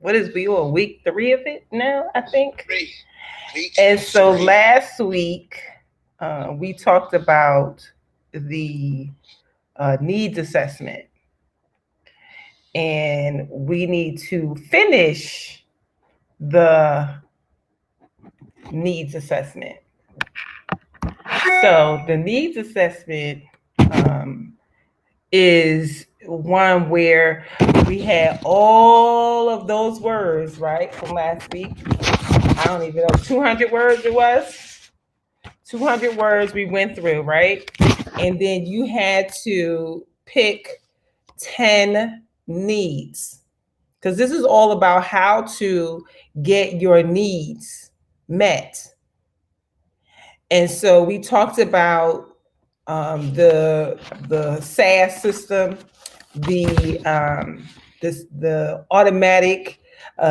we on week 3 of it now, I think. Three. Week And so three. last week, we talked about the needs assessment, and we need to finish the needs assessment. So the needs assessment um, is one where we had all of those words, right, from last week. I don't even know, 200 words it was. 200 words we went through, right? And then you had to pick 10 needs, because this is all about how to get your needs met. And so we talked about the SAS system, the automatic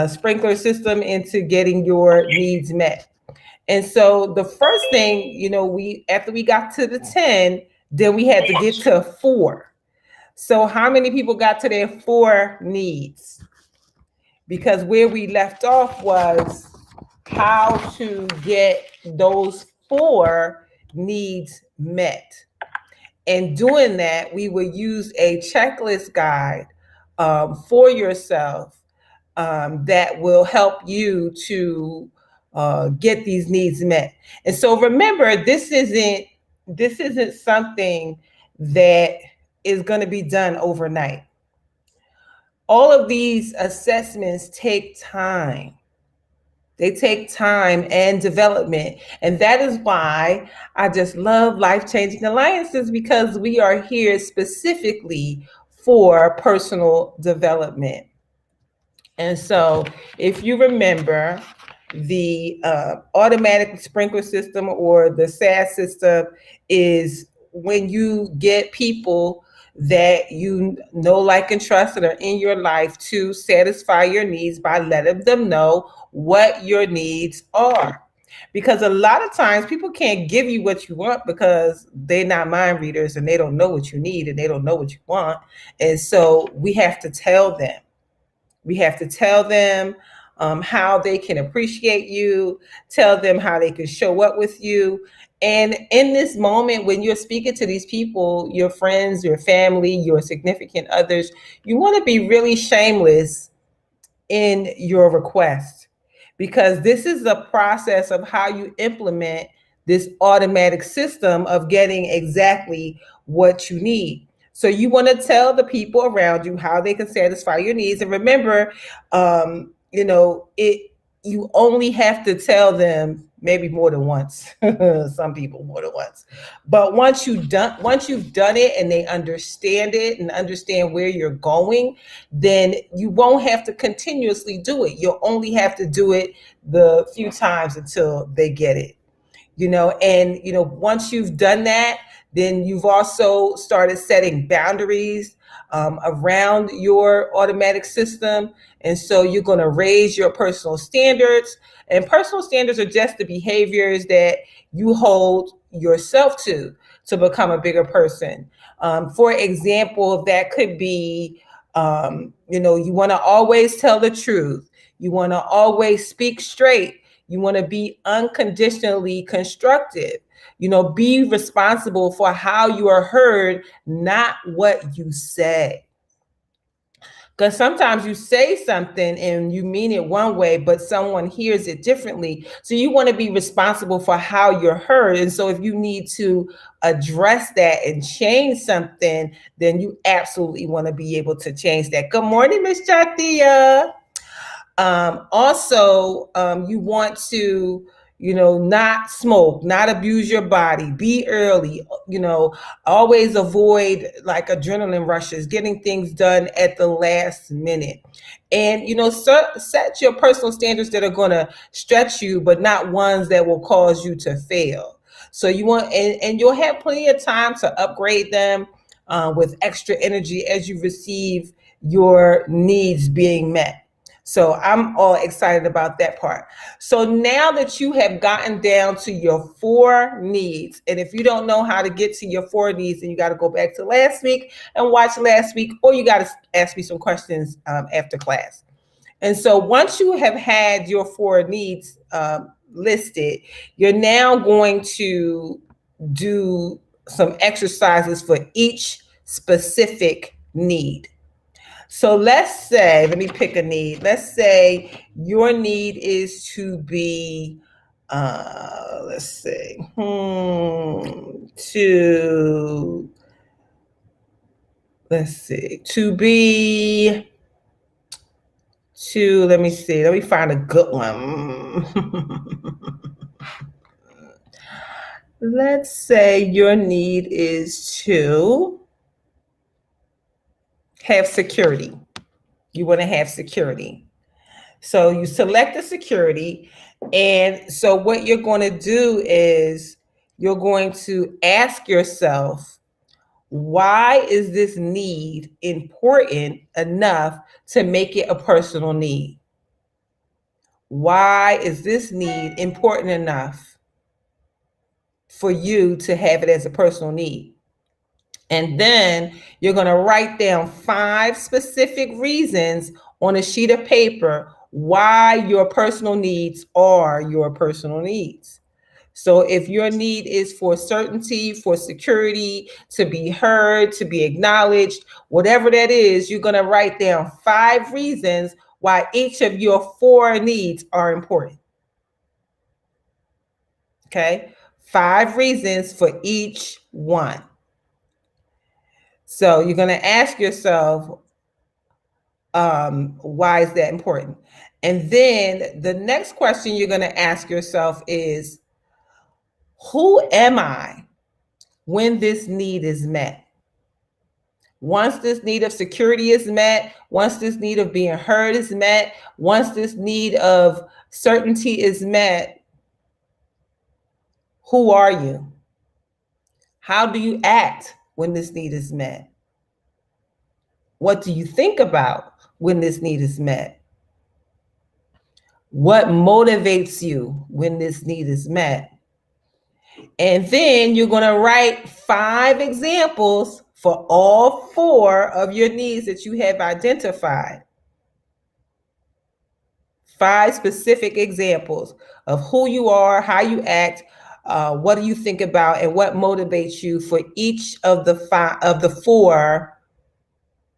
sprinkler system into getting your needs met. And so the first thing, we after we got to the 10, then we had to get to 4. So how many people got to their 4 needs? Because where we left off was how to get those 4 needs met. And doing that, we will use a checklist guide for yourself that will help you to get these needs met. And so remember, this isn't something that is going to be done overnight. All of these assessments take time. They take time and development. And that is why I just love Life Changing Alliances, because we are here specifically for personal development. And so if you remember, the automatic sprinkler system, or the SAS system, is when you get people that you know, like, and trust that are in your life to satisfy your needs by letting them know what your needs are. Because a lot of times people can't give you what you want because they're not mind readers and they don't know what you need and they don't know what you want. And so we have to tell them. We have to tell them how they can appreciate you, tell them how they can show up with you. And in this moment, when you're speaking to these people, your friends, your family, your significant others, you want to be really shameless in your request, because this is the process of how you implement this automatic system of getting exactly what you need. So you want to tell the people around you how they can satisfy your needs. And remember, you only have to tell them maybe more than once. Some people more than once. But once you've done it and they understand it and understand where you're going, then you won't have to continuously do it. You'll only have to do it the few times until they get it. And once you've done that, then you've also started setting boundaries around your automatic system. And so you're going to raise your personal standards. And personal standards are just the behaviors that you hold yourself to become a bigger person. For example, that could be, you want to always tell the truth. You want to always speak straight. You want to be unconditionally constructive. Be responsible for how you are heard, not what you say. Because sometimes you say something and you mean it one way, but someone hears it differently. So you want to be responsible for how you're heard. And so if you need to address that and change something, then you absolutely want to be able to change that. Good morning, Miss Jatia. Also, you want to, not smoke, not abuse your body, be early, always avoid like adrenaline rushes, getting things done at the last minute. And, set your personal standards that are going to stretch you, but not ones that will cause you to fail. So you want, and you'll have plenty of time to upgrade them with extra energy as you receive your needs being met. So I'm all excited about that part. So now that you have gotten down to your 4 needs, and if you don't know how to get to your 4 needs, then you got to go back to last week and watch last week, or you got to ask me some questions after class. And so once you have had your 4 needs listed, you're now going to do some exercises for each specific need. So let's say, let me pick a need. Let's say your need is to be, let's see, let me see, let me find a good one. Let's say your need is to have security. You want to have security. So you select the security. And so what you're going to do is you're going to ask yourself, why is this need important enough to make it a personal need? Why is this need important enough for you to have it as a personal need? And then you're going to write down 5 specific reasons on a sheet of paper why your personal needs are your personal needs. So if your need is for certainty, for security, to be heard, to be acknowledged, whatever that is, you're going to write down 5 reasons why each of your 4 needs are important. Okay? 5 reasons for each one. So you're going to ask yourself, why is that important? And then the next question you're going to ask yourself is, who am I when this need is met? Once this need of security is met, once this need of being heard is met, once this need of certainty is met, who are you? How do you act when this need is met? What do you think about when this need is met? What motivates you when this need is met? And then you're going to write 5 examples for all 4 of your needs that you have identified. 5 specific examples of who you are, how you act, what do you think about, and what motivates you for each of the 4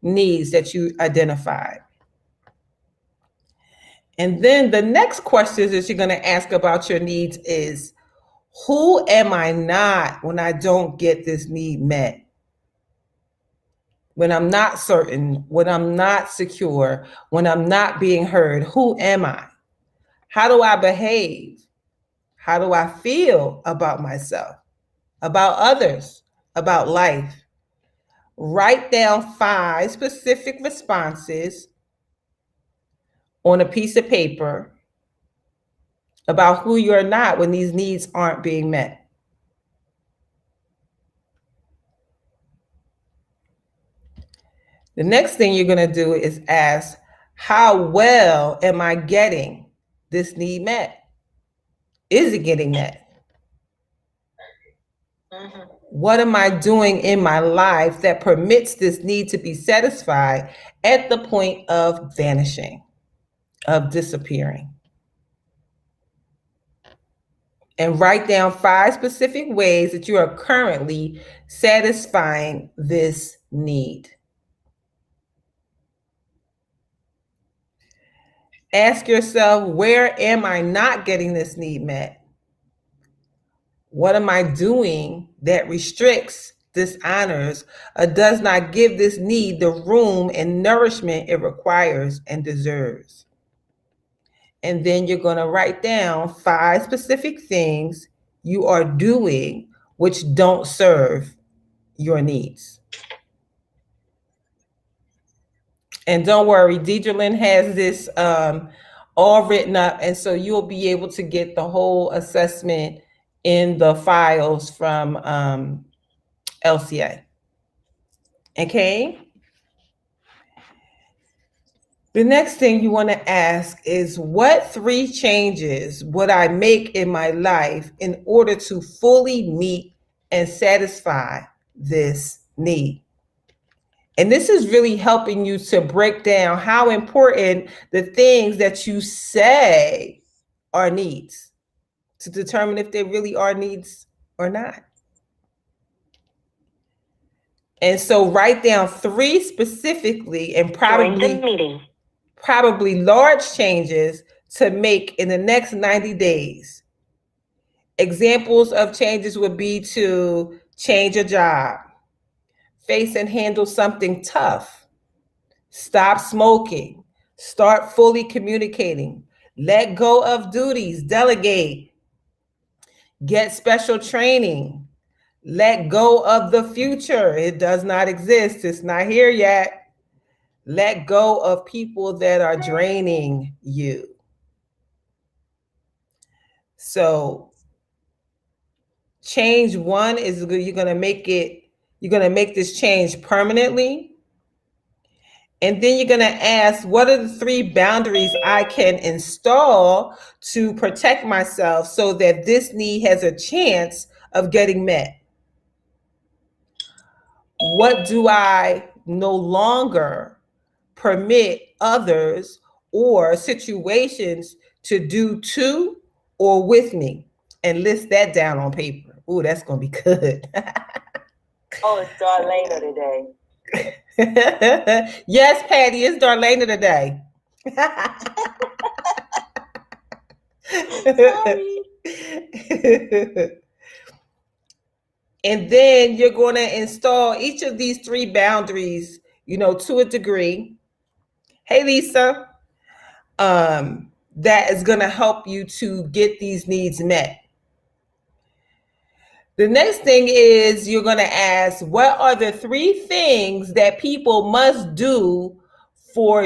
needs that you identified. And then the next questions that you're going to ask about your needs is, who am I not when I don't get this need met? When I'm not certain, when I'm not secure, when I'm not being heard, who am I? How do I behave? How do I feel about myself, about others, about life? Write down 5 specific responses on a piece of paper about who you're not when these needs aren't being met. The next thing you're going to do is ask, how well am I getting this need met? Is it getting met? What am I doing in my life that permits this need to be satisfied at the point of vanishing, of disappearing? And write down 5 specific ways that you are currently satisfying this need. Ask yourself, where am I not getting this need met? What am I doing that restricts, dishonors, or does not give this need the room and nourishment it requires and deserves? And then you're going to write down 5 specific things you are doing which don't serve your needs. And don't worry, Deidre has this all written up, and so you'll be able to get the whole assessment in the files from LCA. Okay? The next thing you want to ask is, what 3 changes would I make in my life in order to fully meet and satisfy this need? And this is really helping you to break down how important the things that you say are needs, to determine if they really are needs or not. And so write down 3 specifically and probably large changes to make in the next 90 days. Examples of changes would be to change a job, face and handle something tough, stop smoking, start fully communicating, let go of duties, delegate, get special training, let go of the future. It does not exist. It's not here yet. Let go of people that are draining you. So change 1 is you're going to make this change permanently. And then you're going to ask, what are the 3 boundaries I can install to protect myself so that this need has a chance of getting met? What do I no longer permit others or situations to do to or with me? And list that down on paper. Ooh, that's going to be good. Oh, it's Darlaina today. Yes, Patty, it's Darlaina today. And then you're going to install each of these 3 boundaries, to a degree. Hey, Lisa. That is going to help you to get these needs met. The next thing is you're going to ask, what are the 3 things that people must do for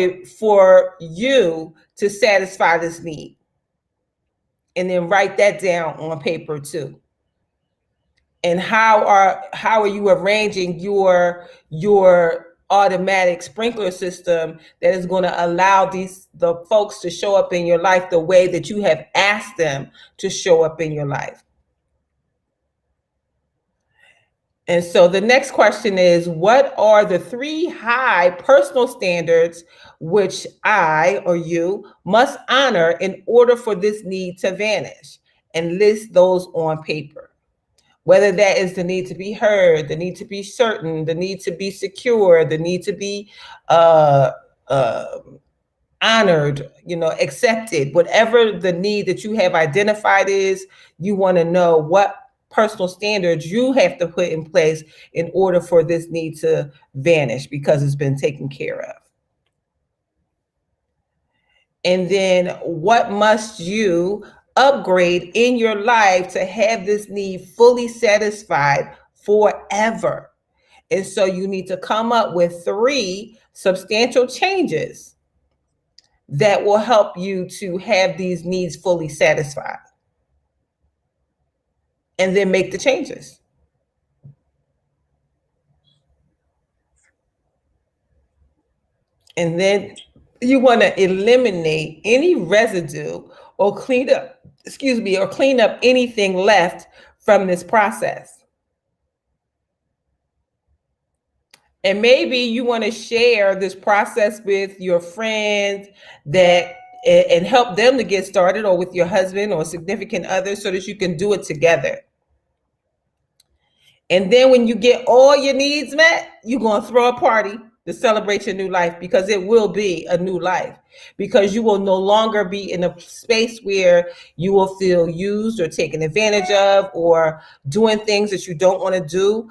you to satisfy this need? And then write that down on paper too. And how are you arranging your automatic sprinkler system that is going to allow the folks to show up in your life the way that you have asked them to show up in your life? And so the next question is, what are the 3 high personal standards which I or you must honor in order for this need to vanish? And list those on paper. Whether that is the need to be heard, the need to be certain, the need to be secure, the need to be honored, accepted, whatever the need that you have identified is, you want to know what personal standards you have to put in place in order for this need to vanish because it's been taken care of. And then what must you upgrade in your life to have this need fully satisfied forever? And so you need to come up with 3 substantial changes that will help you to have these needs fully satisfied. And then make the changes. And then you want to eliminate any residue or clean up anything left from this process. And maybe you want to share this process with your friends and help them to get started, or with your husband or significant other, so that you can do it together. And then when you get all your needs met, you're going to throw a party to celebrate your new life, because it will be a new life, because you will no longer be in a space where you will feel used or taken advantage of, or doing things that you don't want to do,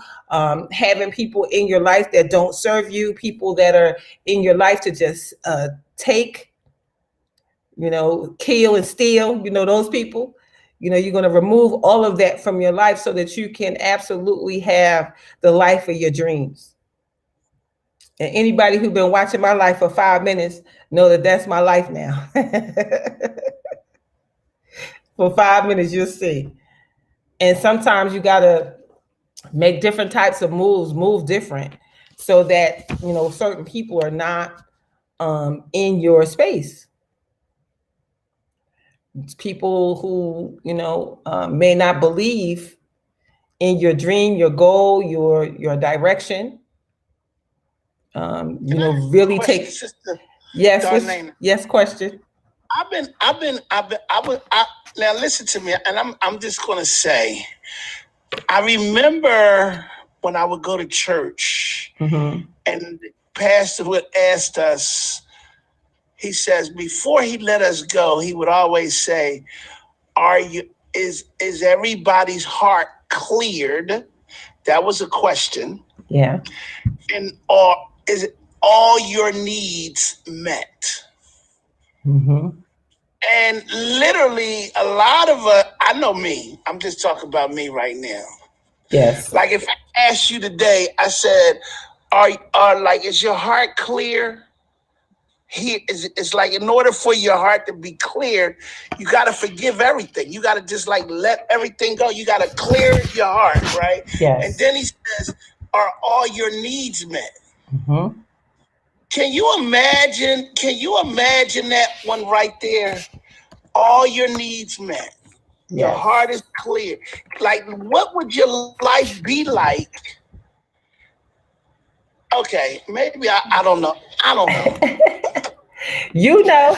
having people in your life that don't serve you, people that are in your life to just take, kill and steal, those people. You're going to remove all of that from your life so that you can absolutely have the life of your dreams. And anybody who's been watching my life for 5 minutes know that that's my life now. For 5 minutes, you'll see. And sometimes you got to make different types of moves, move different, so that, certain people are not in your space. People who, may not believe in your dream, your goal, your direction. Really Question, take. Sister Yes, Darlene. yes, question. Now listen to me, and I'm just gonna say, I remember when I would go to church, and the pastor would ask us. He says before he let us go, he would always say, "Are you? Is everybody's heart cleared?" That was a question. Yeah. And or is it all your needs met? And literally, a lot of I know me. I'm just talking about me right now. Yes. Like if I asked you today, I said, "Are like is your heart clear?" It's like in order for your heart to be clear, you got to forgive everything. You got to just like let everything go. You got to clear your heart, right? And Yes. then he says, "Are all your needs met?" Mm-hmm. Can you imagine? Can you imagine that one right there? All your needs met. Your Yes. heart is clear. Like, what would your life be like? Okay, maybe I don't know. I don't know. You got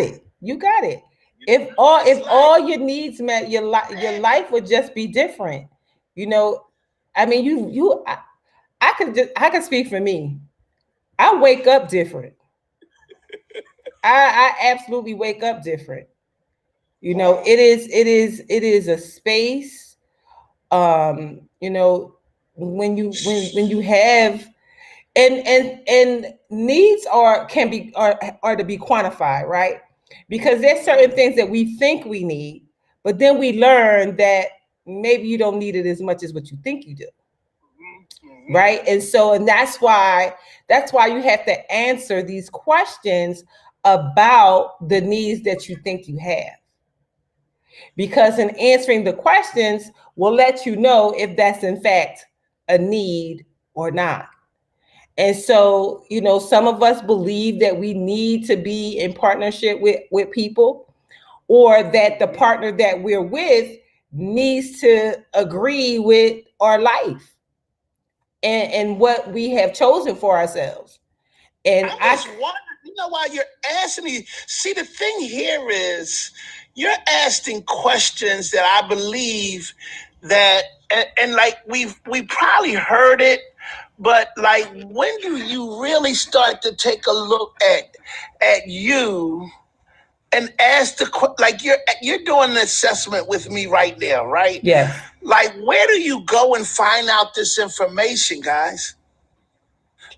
it. You got it. If all your needs met, your life would just be different. You know, I mean, I can speak for me. I wake up different. I absolutely wake up different. It is a space. You know, when you have and needs are to be quantified, right? Because there's certain things that we think we need, but then we learn that maybe you don't need it as much as what you think you do, right? And that's why you have to answer these questions about the needs that you think you have, because in answering the questions will let you know if that's in fact a need or not. And so, some of us believe that we need to be in partnership with people, or that the partner that we're with needs to agree with our life and what we have chosen for ourselves. And I was wondering, you know, while you're asking me, see, the thing here is you're asking questions that I believe that, and like we probably heard it, but like when do you really start to take a look at you and ask like you're doing an assessment with me right now, right? yes, Like where do you go and find out this information, guys?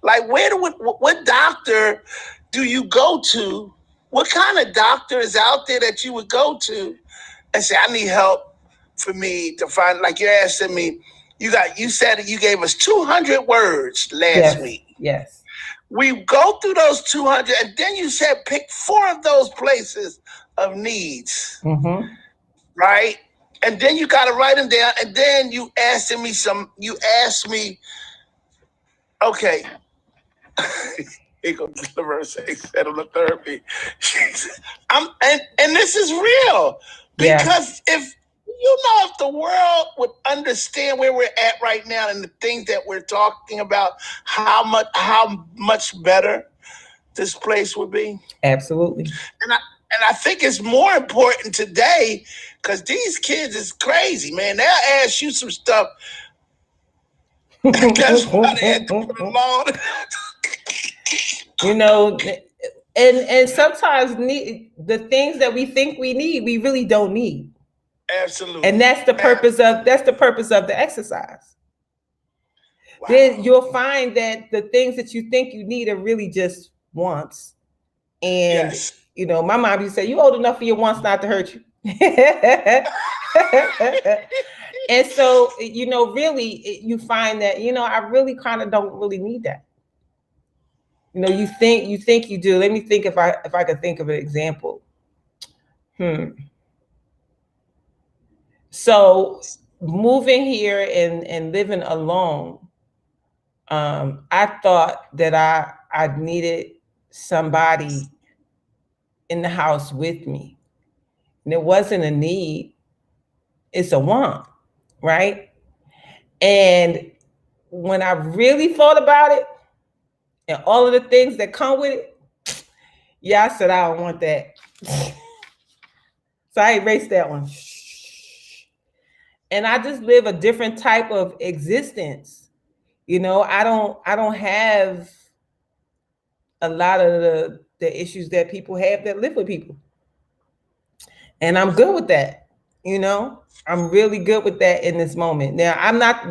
Like, what doctor do you go to? What kind of doctor is out there that you would go to and say, I need help for me to find, like you're asking me, you said that you gave us 200 words last yes, week. yes, We go through those 200, and then you said pick 4 of those places of needs, right? And then you got to write them down, and then you asked me, okay, he gonna deliver settle the therapy. And this is real yeah, because if the world would understand where we're at right now and the things that we're talking about, how much better this place would be. absolutely. And I think it's more important today because these kids is crazy, man. They'll ask you some stuff. That's why they had to put a law. you know and sometimes the things that we think we need, we really don't need. Absolutely. And that's the purpose of the exercise. Wow. Then you'll find that the things that you think you need are really just wants. And yes, my mom used to say, you old enough for your wants not to hurt you. And so, really, you find that, I really kind of don't really need that. You think you do. Let me think if I could think of an example. So moving here and living alone, I thought that I needed somebody in the house with me. And it wasn't a need, it's a want, right? And when I really thought about it, and all of the things that come with it, yeah, I said I don't want that. So I erased that one. And I just live a different type of existence. I don't have a lot of the issues that people have that live with people. And I'm good with that. I'm really good with that in this moment. Now,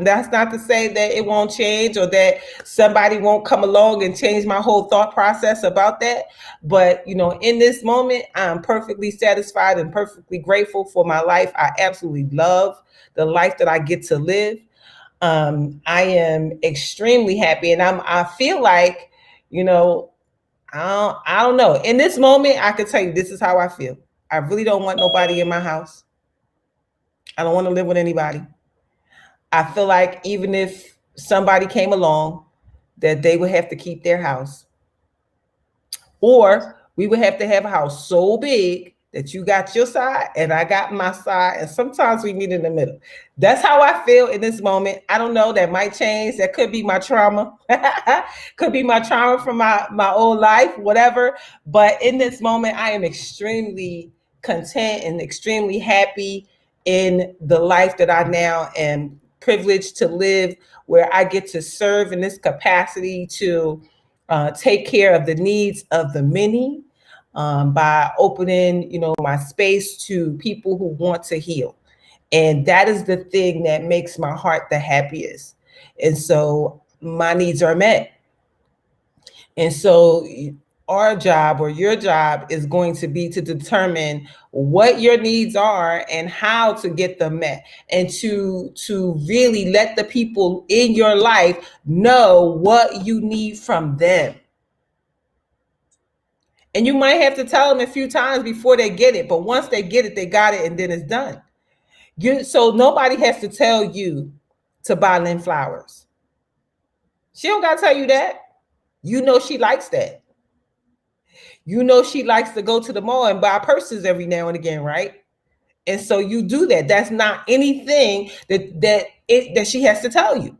that's not to say that it won't change or that somebody won't come along and change my whole thought process about that. But, in this moment, I'm perfectly satisfied and perfectly grateful for my life. I absolutely love the life that I get to live. I am extremely happy, and I feel like, I don't know. In this moment, I can tell you this is how I feel. I really don't want nobody in my house. I don't want to live with anybody. I feel like even if somebody came along, that they would have to keep their house. Or we would have to have a house so big that you got your side and I got my side. And sometimes we meet in the middle. That's how I feel in this moment. I don't know. That might change. That could be my trauma. Could be my trauma from my old life, whatever. But in this moment, I am extremely content and extremely happy in the life that I now am privileged to live, where I get to serve in this capacity to take care of the needs of the many, by opening, my space to people who want to heal. And that is the thing that makes my heart the happiest. And so my needs are met. And so our job or your job is going to be to determine what your needs are and how to get them met, and to really let the people in your life know what you need from them. And you might have to tell them a few times before they get it, but once they get it, they got it, and then it's done. So nobody has to tell you to buy Lynn flowers. She don't got to tell you that. She likes that. She likes to go to the mall and buy purses every now and again, right? And so you do that. That's not anything that she has to tell you.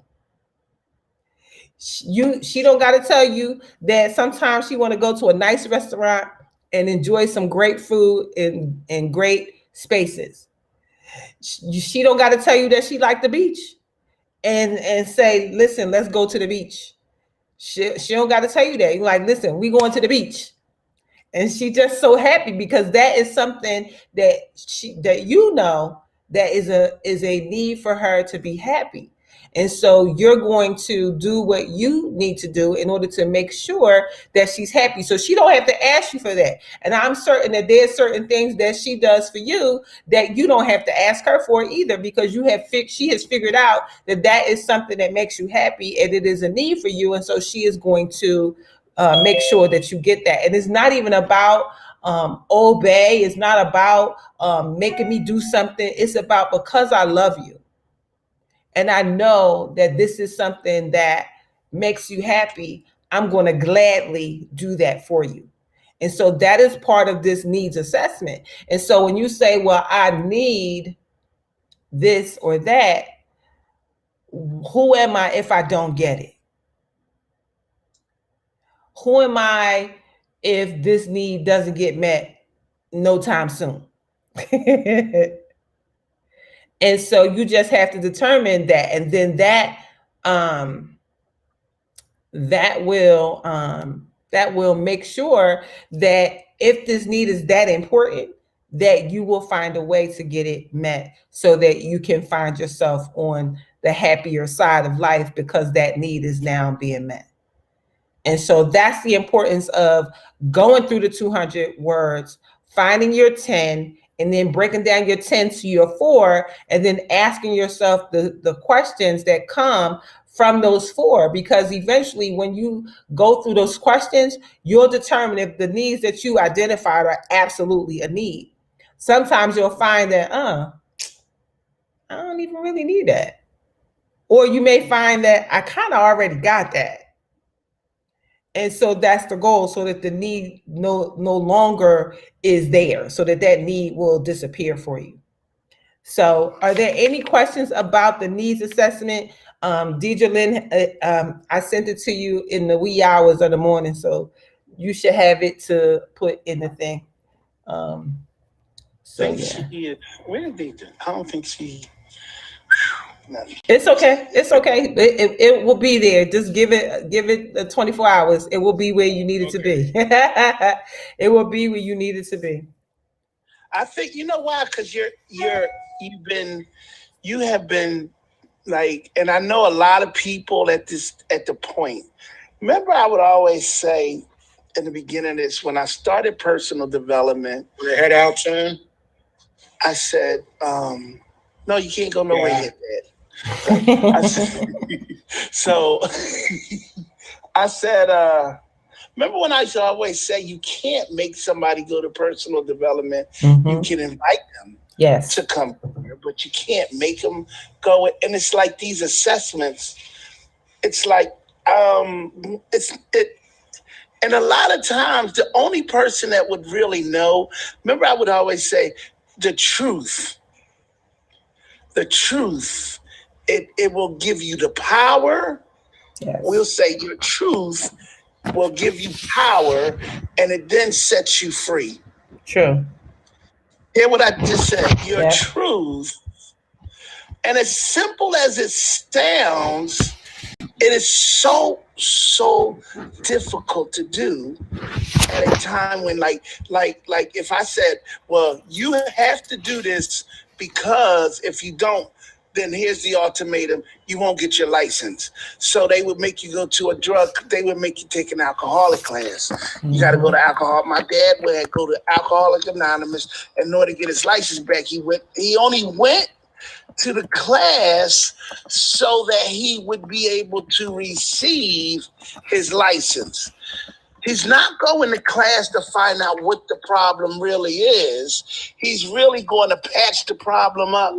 She don't got to tell you that sometimes she want to go to a nice restaurant and enjoy some great food in great spaces. She don't got to tell you that she like the beach and say, listen, let's go to the beach. She don't got to tell you that. You're like, listen, we going to the beach. And she just so happy because that is something that that is a need for her to be happy. And so you're going to do what you need to do in order to make sure that she's happy. So she don't have to ask you for that. And I'm certain that there's certain things that she does for you that you don't have to ask her for either, because she has figured out that is something that makes you happy and it is a need for you. And so she is going to make sure that you get that. And it's not even about obey. It's not about making me do something. It's about, because I love you and I know that this is something that makes you happy, I'm going to gladly do that for you. And so that is part of this needs assessment. And so when you say, well, I need this or that, who am I if I don't get it? Who am I if this need doesn't get met no time soon? And so you just have to determine that. And then that will make sure that if this need is that important, that you will find a way to get it met so that you can find yourself on the happier side of life because that need is now being met. And so that's the importance of going through the 200 words, finding your 10, and then breaking down your 10 to your 4, and then asking yourself the questions that come from those 4. Because eventually when you go through those questions, you'll determine if the needs that you identified are absolutely a need. Sometimes you'll find that, I don't even really need that. Or you may find that I kind of already got that. And so that's the goal, so that the need no longer is there, so that need will disappear for you. So are there any questions about the needs assessment? Deidre Lynn, I sent it to you in the wee hours of the morning, so you should have it to put in the thing. So Think yeah, she is. Where is Deidre? I don't think she. it's okay. It's okay. It will be there. Just give it the 24 hours. It will be where you need it to be. It will be where you need it to be. I think you know why? Because you have been like, and I know a lot of people at the point. Remember, I would always say in the beginning of this when I started personal development. We head out soon. I said, "No, you can't go nowhere yet, Dad." So I said, remember when I used to always say you can't make somebody go to personal development. Mm-hmm. You can invite them Yes. to come here, but you can't make them go. And it's like these assessments. It's like and a lot of times the only person that would really know. Remember, I would always say the truth. The truth. It will give you the power. Yes. We'll say your truth will give you power, and it then sets you free. True. Hear what I just said? Your Yep. truth. And as simple as it sounds, it is so difficult to do at a time when like if I said, well, you have to do this because if you don't, then here's the ultimatum: you won't get your license. So they would make you go to a drug. They would make you take an alcoholic class. You got to go to alcohol. My dad would go to Alcoholics Anonymous in order to get his license back. He only went to the class so that he would be able to receive his license. He's not going to class to find out what the problem really is. He's really going to patch the problem up.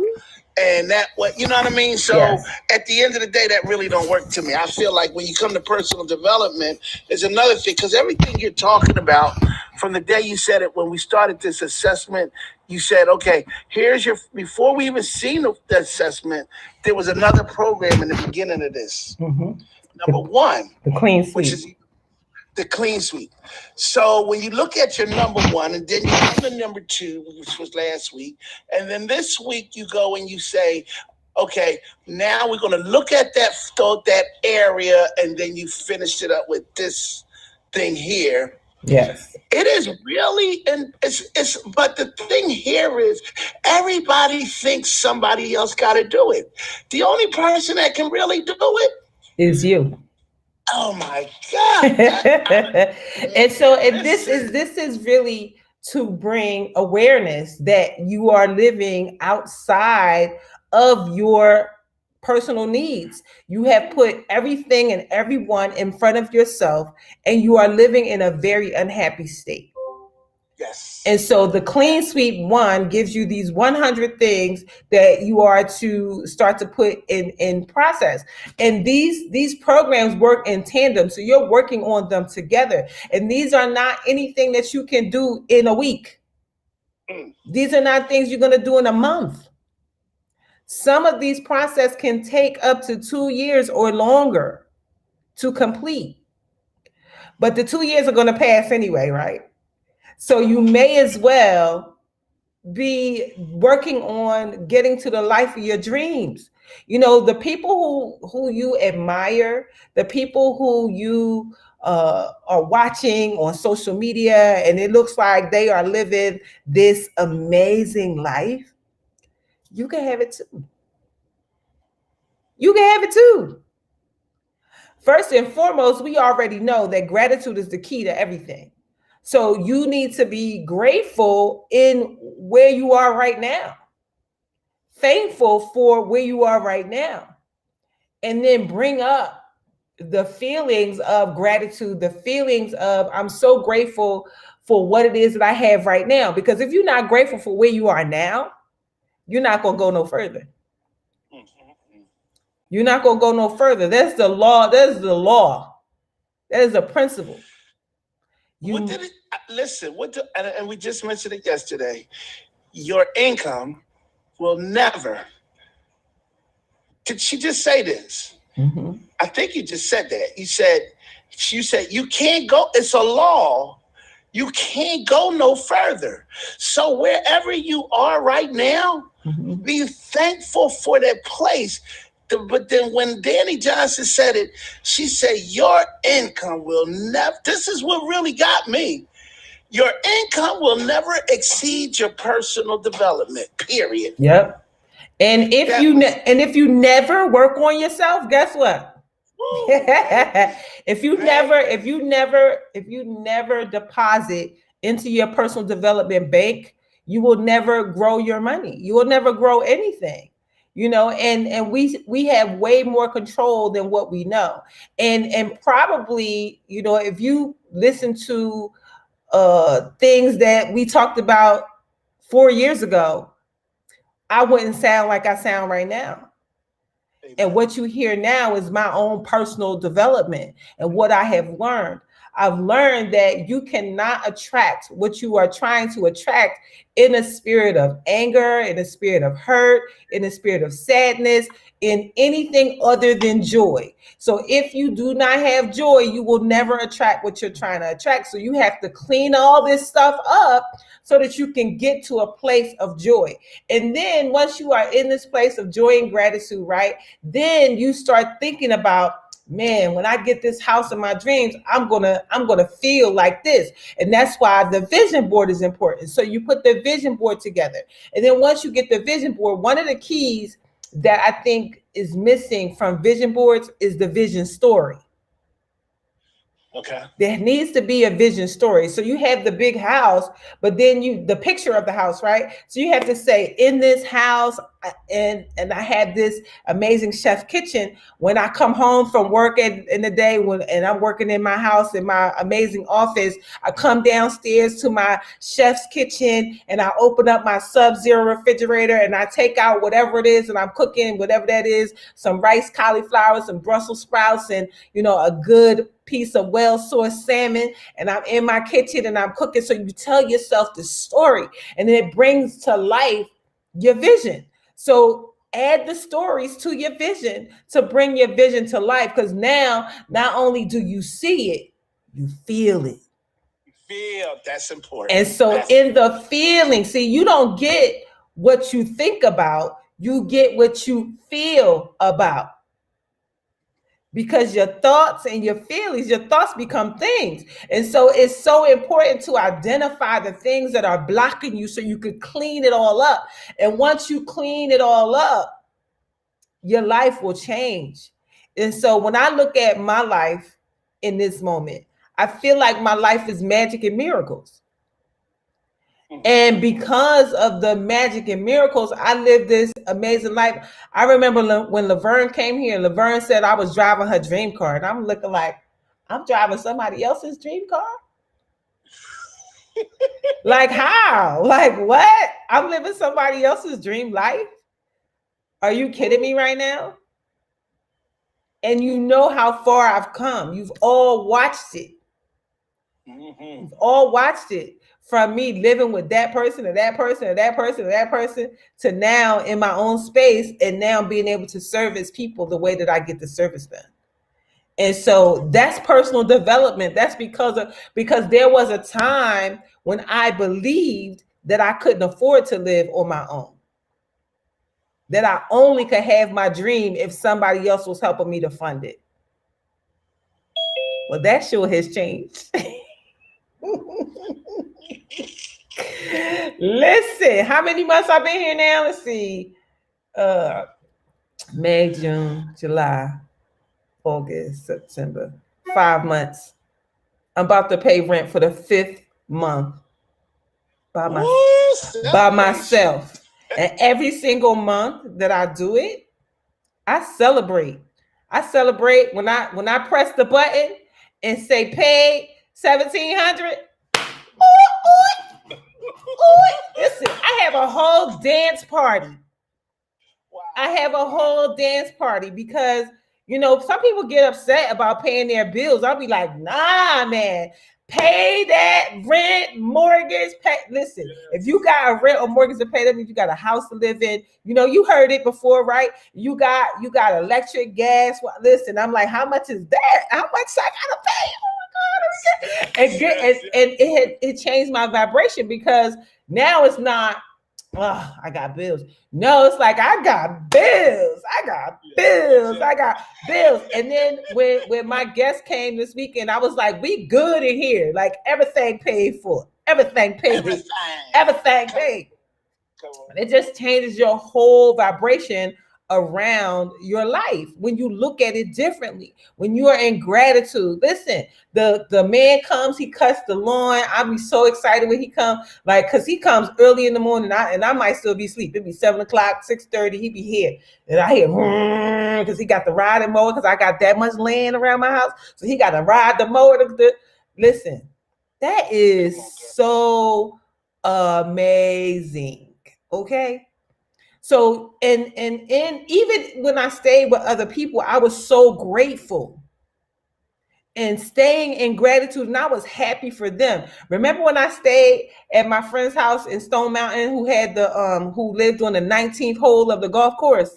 And that what you know what I mean? So Yes. at the end of the day, that really don't work to me. I feel like when you come to personal development, there's another thing, because everything you're talking about from the day you said it, when we started this assessment, you said, okay, here's your before we even seen the assessment, there was another program in the beginning of this. Mm-hmm. Number one, The clean sweep. which is the clean sweep. So when you look at your number one, and then you come to number two, which was last week, and then this week you go and you say, okay, now we're going to look at that area, and then you finished it up with this thing here. Yes. It is really, and it's. But the thing here is, everybody thinks somebody else got to do it. The only person that can really do it Is you. Oh my God! And this is really to bring awareness that you are living outside of your personal needs. You have put everything and everyone in front of yourself, and you are living in a very unhappy state. Yes. And so the clean sweep one gives you these 100 things that you are to start to put in process. And these programs work in tandem. So you're working on them together. And these are not anything that you can do in a week. These are not things you're going to do in a month. Some of these processes can take up to 2 years or longer to complete. But the 2 years are going to pass anyway, right? So you may as well be working on getting to the life of your dreams. You know, the people who you admire, the people who you are watching on social media, and it looks like they are living this amazing life, you can have it too. You can have it too. First and foremost, we already know that gratitude is the key to everything. So you need to be grateful in where you are right now, thankful for where you are right now, and then bring up the feelings of gratitude, the feelings of I'm so grateful for what it is that I have right now. Because if you're not grateful for where you are now, you're not going to go no further. You're not going to go no further. That's the law. That's the law. That is a principle. Listen, and we just mentioned it yesterday. Your income will never Did she just say this? Mm-hmm. I think you just said that. You said you can't go. It's a law. You can't go no further. So wherever you are right now, mm-hmm. be thankful for that place. But then when Danny Johnson said it, she said, your income will never, this is what really got me. Your income will never exceed your personal development, period. Yep. And if you never work on yourself, guess what? if you never deposit into your personal development bank, you will never grow your money. You will never grow anything. And we have way more control than what we know. And probably, if you listen to things that we talked about 4 years ago, I wouldn't sound like I sound right now. And what you hear now is my own personal development and what I have learned. I've learned that you cannot attract what you are trying to attract in a spirit of anger, in a spirit of hurt, in a spirit of sadness, in anything other than joy. So if you do not have joy, you will never attract what you're trying to attract. So you have to clean all this stuff up so that you can get to a place of joy. And then once you are in this place of joy and gratitude, right, then you start thinking about, man, when I get this house of my dreams, I'm gonna feel like this. And that's why the vision board is important. So you put the vision board together. And then once you get the vision board, one of the keys that I think is missing from vision boards is the vision story. Okay. There needs to be a vision story. So you have the big house, but then the picture of the house, right? So you have to say, in this house, and I have this amazing chef kitchen. When I come home from work in the day, and I'm working in my house, in my amazing office, I come downstairs to my chef's kitchen and I open up my Sub-Zero refrigerator and I take out whatever it is and I'm cooking, whatever that is, some rice, cauliflower, some Brussels sprouts, and a good piece of well-sourced salmon, and I'm in my kitchen and I'm cooking. So you tell yourself the story, and then it brings to life your vision. So add the stories to your vision to bring your vision to life, because now not only do you see it, you feel it. That's important. And so in the feeling, see, you don't get what you think about, you get what you feel about. Because your thoughts and your feelings, your thoughts become things. And so it's so important to identify the things that are blocking you so you could clean it all up. And once you clean it all up, your life will change. And so when I look at my life in this moment, I feel like my life is magic and miracles. And because of the magic and miracles, I lived this amazing life. I remember when Laverne came here, Laverne said I was driving her dream car. And I'm looking like, I'm driving somebody else's dream car? Like how? Like what? I'm living somebody else's dream life? Are you kidding me right now? And you know how far I've come. You've all watched it. Mm-hmm. You've all watched it. From me living with that person and that person and that person and that person to now in my own space, and now being able to service people the way that I get to service them. And so that's personal development. That's because there was a time when I believed that I couldn't afford to live on my own, that I only could have my dream if somebody else was helping me to fund it. Well, that sure has changed. Listen, how many months I've been here now? Let's see. May, June, July, August, September. 5 months. I'm about to pay rent for the 5th month by myself. And every single month that I do it, I celebrate. I celebrate when I press the button and say paid $1,700. Listen, I have a whole dance party. Wow. I have a whole dance party because, some people get upset about paying their bills. I'll be like, nah, man, Pay that rent, mortgage. Listen, if you got a rent or mortgage to pay, that means you got a house to live in. You know, you heard it before, right? You got electric, gas. Listen, I'm like, how much is that? How much I gotta pay? Oh my God! And it changed my vibration, because now it's not, oh, I got bills. No, it's like, I got bills. And then when my guest came this weekend, I was like, we good in here. Like, everything paid for. Everything paid. Everything paid. It just changes your whole vibration around your life when you look at it differently, when you are in gratitude. Listen, the man comes, he cuts the lawn. I'll be so excited when he comes, like, because he comes early in the morning, and I might still be asleep. It'd be 7 o'clock, 6:30, he be here, and I hear because he got the ride and mower, because I got that much land around my house, so he got to ride the mower. Listen, that is so amazing. Okay. So, and even when I stayed with other people, I was so grateful and staying in gratitude, and I was happy for them. Remember when I stayed at my friend's house in Stone Mountain, who had who lived on the 19th hole of the golf course?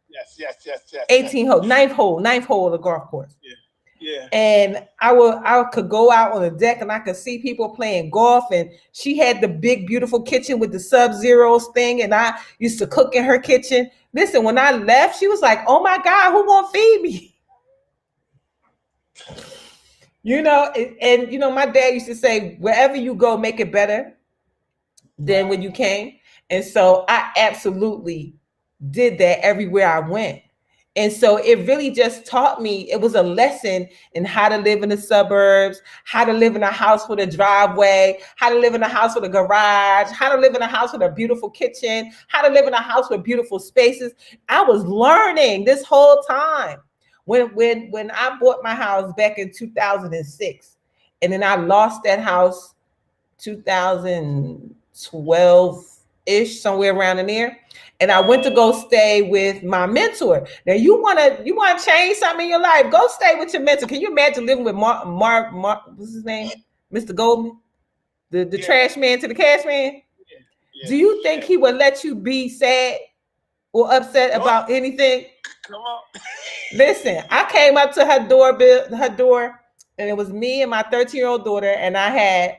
Yes. 18th hole, ninth hole of the golf course. Yeah. And I could go out on the deck and I could see people playing golf, and she had the big, beautiful kitchen with the Sub-Zeros thing, and I used to cook in her kitchen. Listen, when I left, she was like, oh my God, who gonna feed me? You know, and you know, my dad used to say, wherever you go, make it better than when you came. And so I absolutely did that everywhere I went. And so it really just taught me, it was a lesson in how to live in the suburbs, how to live in a house with a driveway, how to live in a house with a garage, how to live in a house with a beautiful kitchen, how to live in a house with beautiful spaces. I was learning this whole time. When I bought my house back in 2006, and then I lost that house 2012-ish, somewhere around in there. And I went to go stay with my mentor. Now, you wanna change something in your life, go stay with your mentor. Can you imagine living with Mark, what's his name? Mr. Goldman, the trash man to the cash man? Do you think he would let you be sad or upset about anything? Come on. Listen, I came up to her door, and it was me and my 13-year-old daughter, and I had,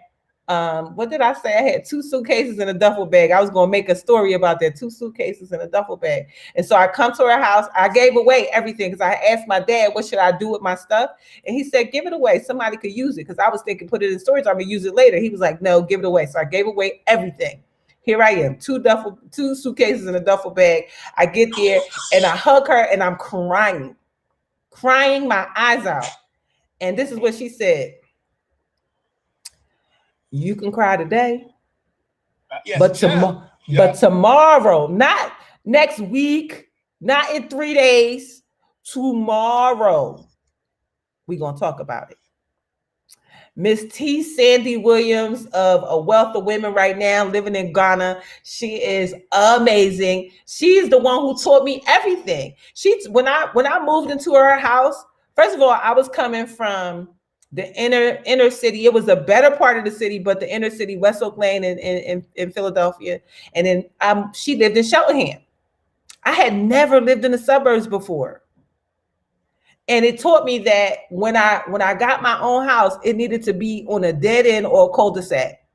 what did I say? I had 2 suitcases and a duffel bag. I was going to make a story about that, 2 suitcases and a duffel bag. And so I come to her house. I gave away everything, because I asked my dad, what should I do with my stuff? And he said, give it away. Somebody could use it, because I was thinking, put it in storage, I'm going to use it later. He was like, no, give it away. So I gave away everything. Here I am, 2 suitcases and a duffel bag. I get there and I hug her, and I'm crying my eyes out. And this is what she said. You can cry today, Yes, but tomorrow, not next week, not in 3 days, tomorrow, we're going to talk about it. Miss T. Sandy Williams, of A Wealth of Women right now, living in Ghana. She is amazing. She's the one who taught me everything. When I moved into her house, first of all, I was coming from the inner city. It was a better part of the city, but the inner city, West Oak Lane in Philadelphia. And then she lived in Cheltenham. I had never lived in the suburbs before. And it taught me that when I got my own house, it needed to be on a dead end or a cul-de-sac.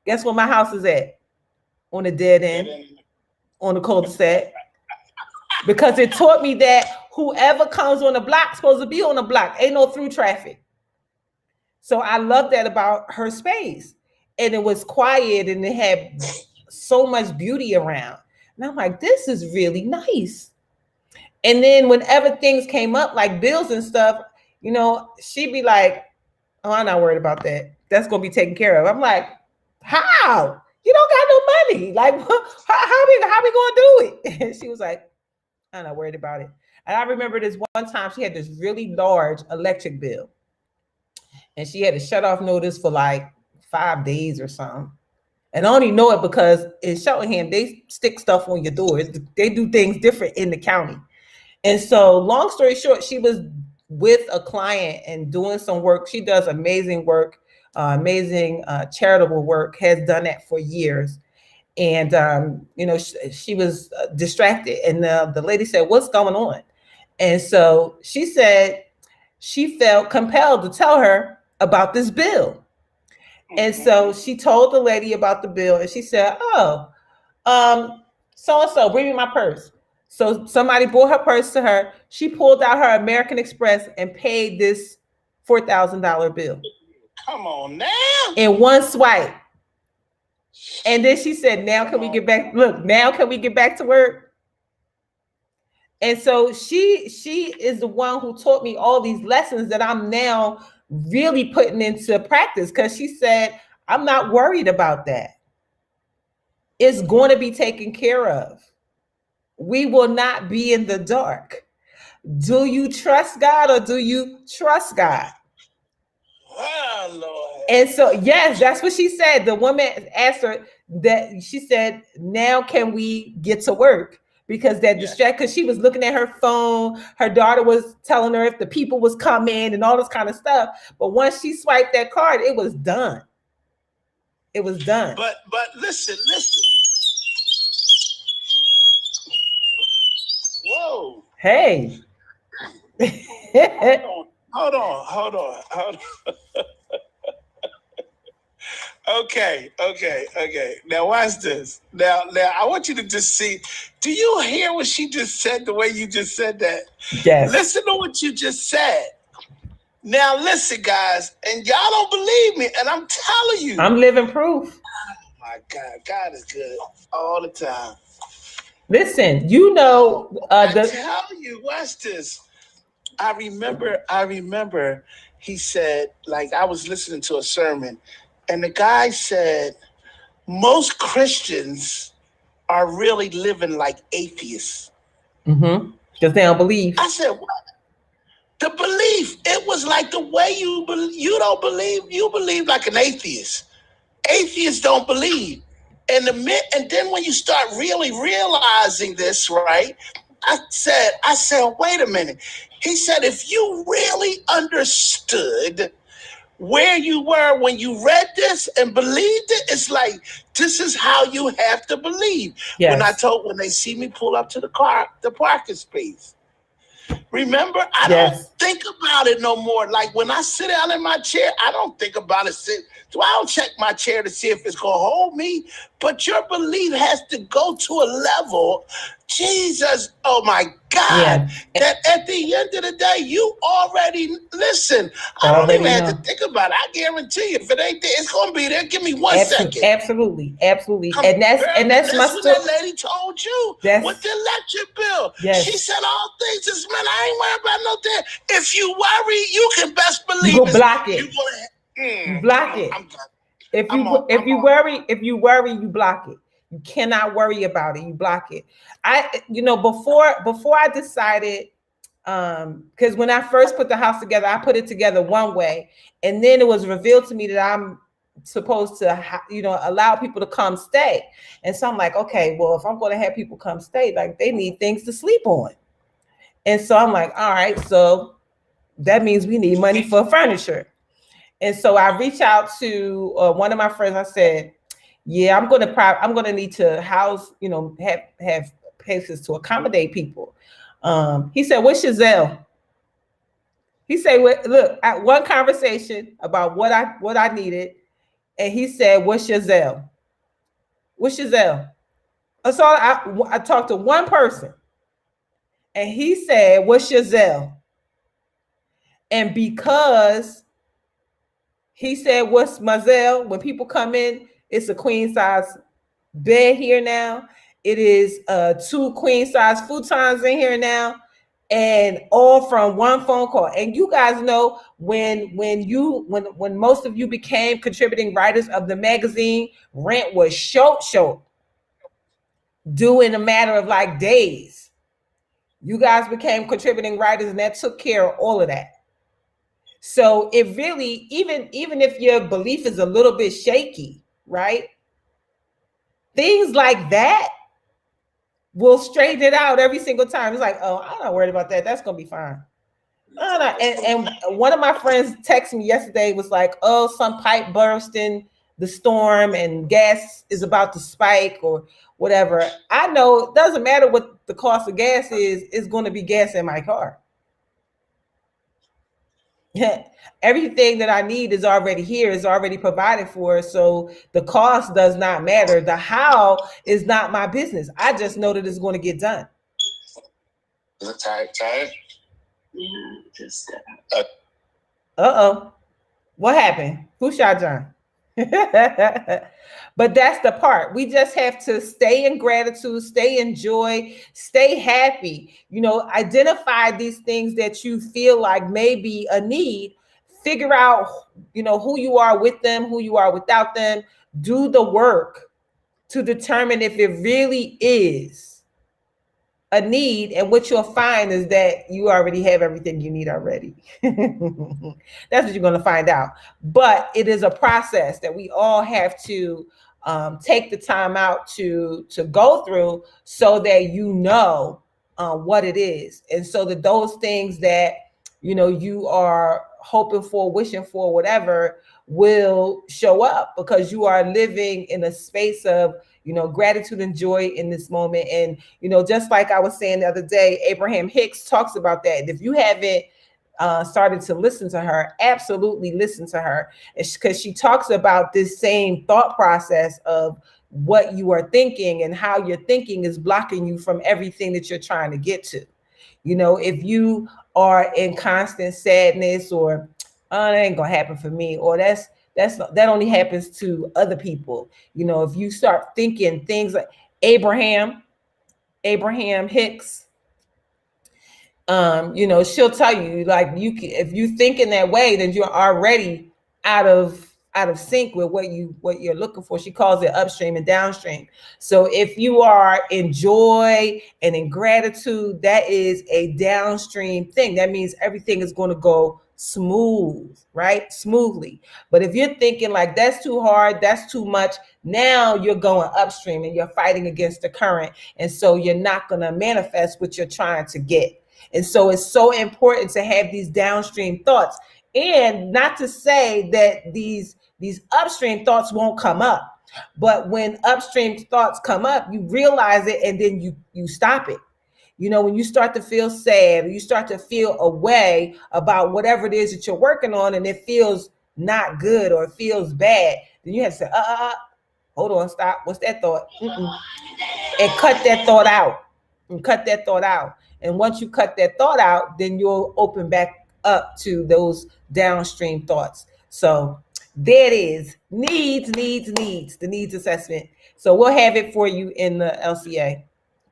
Guess where my house is at? On a dead end, on a cul-de-sac. Because it taught me that whoever comes on the block is supposed to be on the block. Ain't no through traffic. So I love that about her space. And it was quiet, and it had so much beauty around. And I'm like, this is really nice. And then whenever things came up, like bills and stuff, you know, she'd be like, oh, I'm not worried about that. That's going to be taken care of. I'm like, how? You don't got no money. Like, how we going to do it? And she was like, I'm not worried about it. And I remember this one time she had this really large electric bill. And she had a shut off notice for like 5 days or something. And I only know it because in Cheltenham, they stick stuff on your door. They do things different in the county. And so long story short, she was with a client and doing some work. She does amazing work amazing charitable work, has done that for years. And she was distracted, and the lady said, "What's going on?" And so she said she felt compelled to tell her about this bill. And so she told the lady about the bill, and she said, "Oh, so and so, bring me my purse." So somebody brought her purse to her. She pulled out her American Express and paid this $4,000 bill. Come on now. In one swipe. And then she said, "Now can we get back? Look, now can we get back to work?" And so she is the one who taught me all these lessons that I'm now really putting into practice, because she said, "I'm not worried about that. It's going to be taken care of. We will not be in the dark. Do you trust God, or do you trust God?" Oh, Lord. And so, yes, that's what she said. The woman asked her that. She said, "Now can we get to work?" Because that distract, because she was looking at her phone. Her daughter was telling her if the people was coming and all this kind of stuff. But once she swiped that card, it was done. It was done. But listen. Whoa. Hey. Hold on. Okay. Now watch this. Now I want you to just see. Do you hear what she just said? The way you just said that. Yes. Listen to what you just said. Now listen, guys, and y'all don't believe me, and I'm telling you. I'm living proof. Oh my God, God is good all the time. Listen, I tell you, watch this. I remember he said, like, I was listening to a sermon, and the guy said, most Christians are really living like atheists. Mm-hmm. Because they don't believe. I said, what? The belief, it was like the way you believe. You don't believe, you believe like an atheist. Atheists don't believe. And then when you start really realizing this, right? I said, wait a minute. He said, if you really understood where you were when you read this and believed it, it's like, this is how you have to believe. Yes. When they see me pull up to the parking space. Remember, I Yes. don't think about it no more. Like when I sit down in my chair, I don't think about it. So I don't check my chair to see if it's going to hold me. But your belief has to go to a level, Jesus, oh my God, that at the end of the day, you already, listen, I don't even have to think about it. I guarantee you, if it ain't there, it's going to be there. Give me one second. Absolutely. And that's my what that lady told you with the electric bill. Yes. She said all things is, man, I ain't worried about no damn. If you worry, you can best believe you go block it. You block it. If you worry, you block it. You cannot worry about it. You block it. Before I decided, because when I first put the house together, I put it together one way, and then it was revealed to me that I'm supposed to, allow people to come stay. And so I'm like, okay, well, if I'm going to have people come stay, like they need things to sleep on. And so I'm like, all right, so that means we need money for furniture. And so I reached out to one of my friends. I said, yeah, I'm going to need to house, have places to accommodate people. He said, what's your Zelle? He said, look, at one conversation about what I needed. And he said, what's your Zelle? What's your Zelle? So I talked to one person, and he said, what's your Zelle? And because he said, what's my Zelle? When people come in, it's a queen size bed here now. It is 2 queen size futons in here now, and all from one phone call. And you guys know when most of you became contributing writers of the magazine, rent was short, due in a matter of like days. You guys became contributing writers, and that took care of all of that. So it really, even if your belief is a little bit shaky, right? Things like that will straighten it out every single time. It's like, oh, I'm not worried about that. That's going to be fine. And one of my friends texted me yesterday, was like, oh, some pipe burst in the storm and gas is about to spike or whatever. I know it doesn't matter what the cost of gas is, it's going to be gas in my car. Everything that I need is already here, is already provided for. So the cost does not matter. The how is not my business. I just know that it's going to get done. Is it tired? Yeah, just. Uh-oh. What happened? Who shot John? But that's the part. We just have to stay in gratitude, stay in joy, stay happy. Identify these things that you feel like may be a need. Figure out, who you are with them, who you are without them. Do the work to determine if it really is a need, and what you'll find is that you already have everything you need already. That's what you're going to find out. But it is a process that we all have to take the time out to go through, so that what it is, and so that those things that you are hoping for, wishing for, whatever, will show up, because you are living in a space of gratitude and joy in this moment. And just like I was saying the other day, Abraham Hicks talks about that. And if you haven't started to listen to her, absolutely listen to her, because she talks about this same thought process of what you are thinking and how your thinking is blocking you from everything that you're trying to get to. If you are in constant sadness, or that ain't gonna happen for me, or that only happens to other people. If you start thinking things like Abraham Hicks, she'll tell you, like, if you think in that way, then you're already out of sync with what you're looking for. She calls it upstream and downstream. So if you are in joy and in gratitude, that is a downstream thing. That means everything is going to go smoothly. But if you're thinking like, that's too hard, that's too much, now you're going upstream and you're fighting against the current. And so you're not going to manifest what you're trying to get. And so it's so important to have these downstream thoughts, and not to say that these upstream thoughts won't come up. But when upstream thoughts come up, you realize it, and then you stop it. When you start to feel sad, or you start to feel a way about whatever it is that you're working on, and it feels not good or it feels bad, then you have to say, hold on, stop. What's that thought? And cut that thought out. And once you cut that thought out, then you'll open back up to those downstream thoughts. So there it is. Needs, the needs assessment. So we'll have it for you in the LCA.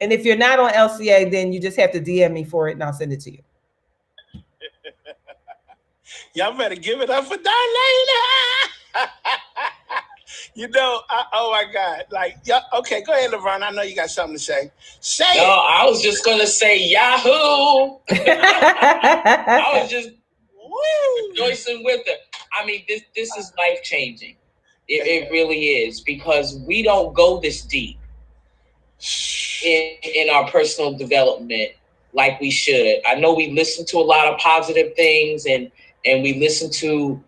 And if you're not on LCA, then you just have to DM me for it, and I'll send it to you. Y'all better give it up for Darlaina. Oh my God. Okay, go ahead, LeVern. I know you got something to say. No, I was just going to say Yahoo. I was just rejoicing with her. I mean, this is life-changing. It really is, because we don't go this deep in our personal development like we should. I know we listen to a lot of positive things, and we listen to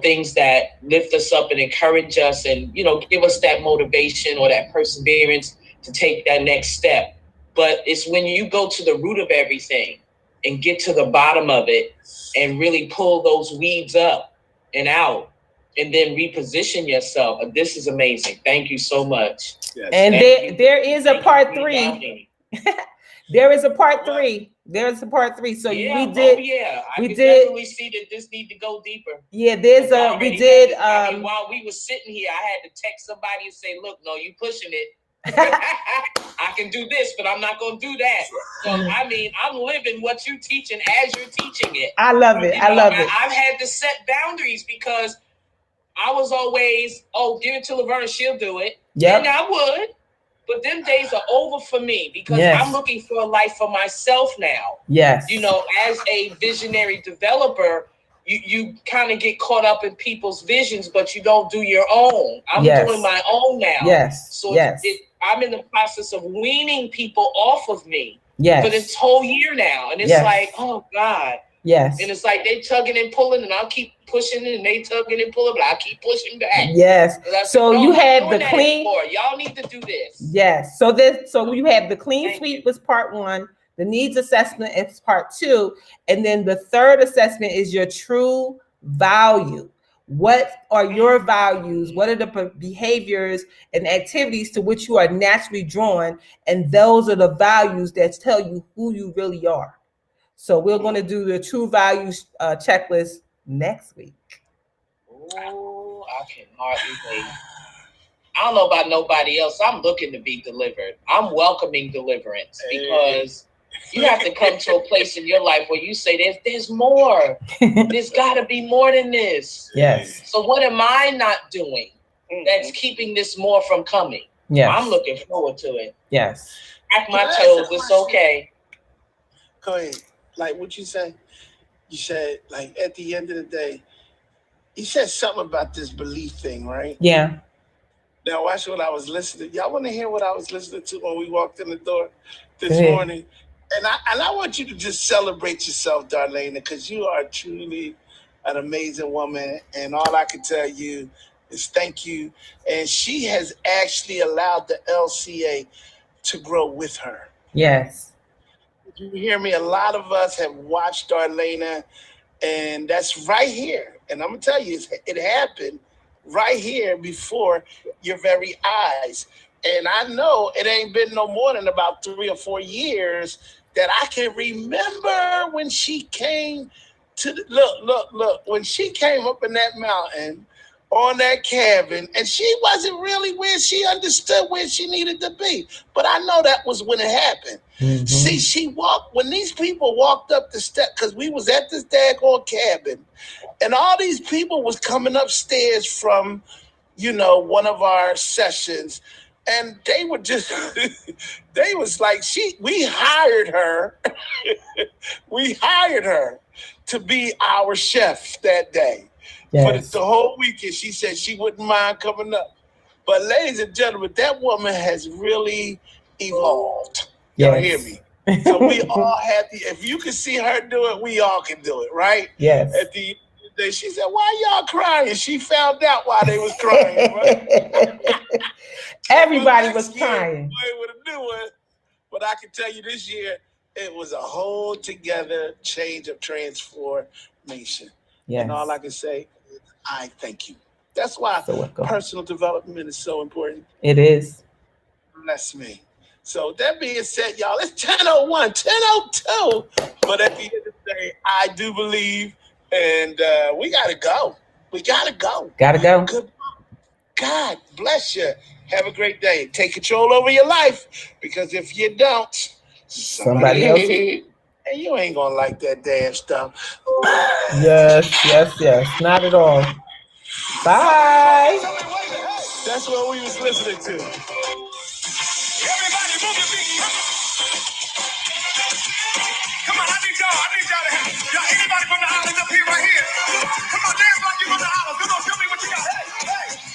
things that lift us up and encourage us, and give us that motivation or that perseverance to take that next step. But it's when you go to the root of everything and get to the bottom of it and really pull those weeds up and out, and then reposition yourself. This is amazing. Thank you so much. Yes. And there is a part 3. There is a part 3. There's a part 3. So yeah, we did. I could definitely see that this need to go deeper. Yeah, there's a. We did. While we were sitting here, I had to text somebody and say, "Look, no, you pushing it. I can do this, but I'm not going to do that." So I mean, I'm living what you're teaching as you're teaching it. I love it. I love it. I've had to set boundaries, because I was always, give it to Laverne, she'll do it. Yeah, and I would. But them days are over for me, because I'm looking for a life for myself now. Yes. As a visionary developer, you kind of get caught up in people's visions, but you don't do your own. I'm doing my own now. Yes. So I'm in the process of weaning people off of me Yes. for this whole year now. And it's Yes. like, oh God. Yes. And it's like they tugging and pulling, and I'll keep pushing, and they tugging and pulling, but I keep pushing back. Yes. So you had the clean. clean. Y'all need to do this. Yes. So you have the clean sweep was part 1. The needs assessment is part 2, and then the third assessment is your true value. What are your values? What are the behaviors and activities to which you are naturally drawn? And those are the values that tell you who you really are. So we're going to do the true values checklist next week. Oh, I can hardly wait. I don't know about nobody else. I'm looking to be delivered. I'm welcoming deliverance because you have to come to a place in your life where you say, there's more. There's got to be more than this. Yes. So what am I not doing that's keeping this more from coming? Yes. I'm looking forward to it. Yes. Crack my toes. It's okay. Go ahead. Like what you say? You said, like, at the end of the day, you said something about this belief thing, right? Yeah. Now watch what I was listening. Y'all want to hear what I was listening to when we walked in the door this morning? And I want you to just celebrate yourself, Darlaina, because you are truly an amazing woman. And all I can tell you is thank you. And she has actually allowed the LCA to grow with her. Yes. You hear me? A lot of us have watched Darlaina, and that's right here. And I'm going to tell you, it happened right here before your very eyes. And I know it ain't been no more than about 3 or 4 years that I can remember when she came to look, when she came up in that mountain on that cabin, and she wasn't really where she understood where she needed to be. But I know that was when it happened. Mm-hmm. See, she walked, when these people walked up the step, because we was at this daggone cabin, and all these people was coming upstairs from, one of our sessions, and they were just, they was like, we hired her. We hired her to be our chef that day. Yes. For the whole weekend. She said she wouldn't mind coming up. But ladies and gentlemen, that woman has really evolved. Y'all hear me? So we all have if you can see her do it, we all can do it, right? Yes. At the end of the day, she said, why y'all crying? She found out why they was crying, right? Everybody was crying. With a new one. But I can tell you this year, it was a whole together change of transformation. Yes. And all I can say is, I thank you. That's why personal development is so important. It is. Bless me. So that being said, y'all, it's 10:01, 10:02. But at the end of the day, I do believe, and we got to go. We got to go. Got to go. Good. God bless you. Have a great day. Take control over your life, because if you don't, somebody else. And you ain't going to like that damn stuff. Yes. Not at all. Bye. That's what we was listening to. Everybody move your feet. Come on, I need y'all to have. Y'all, anybody from the island up here right here? Come on, dance like you from the island. Come on, show me what you got. Hey.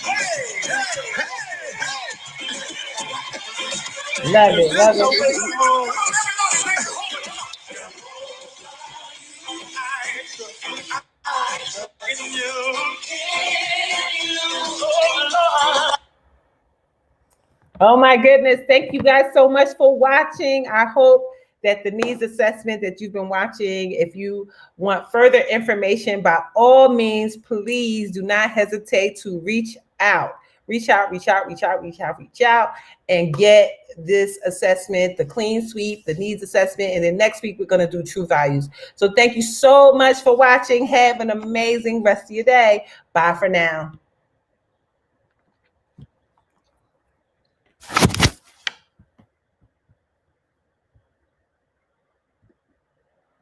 Love it. Oh my goodness. Thank you guys so much for watching. I hope that the needs assessment that you've been watching, if you want further information, by all means, please do not hesitate to reach out. Reach out, and get this assessment, the clean sweep, the needs assessment. And then next week, we're going to do true values. So thank you so much for watching. Have an amazing rest of your day. Bye for now.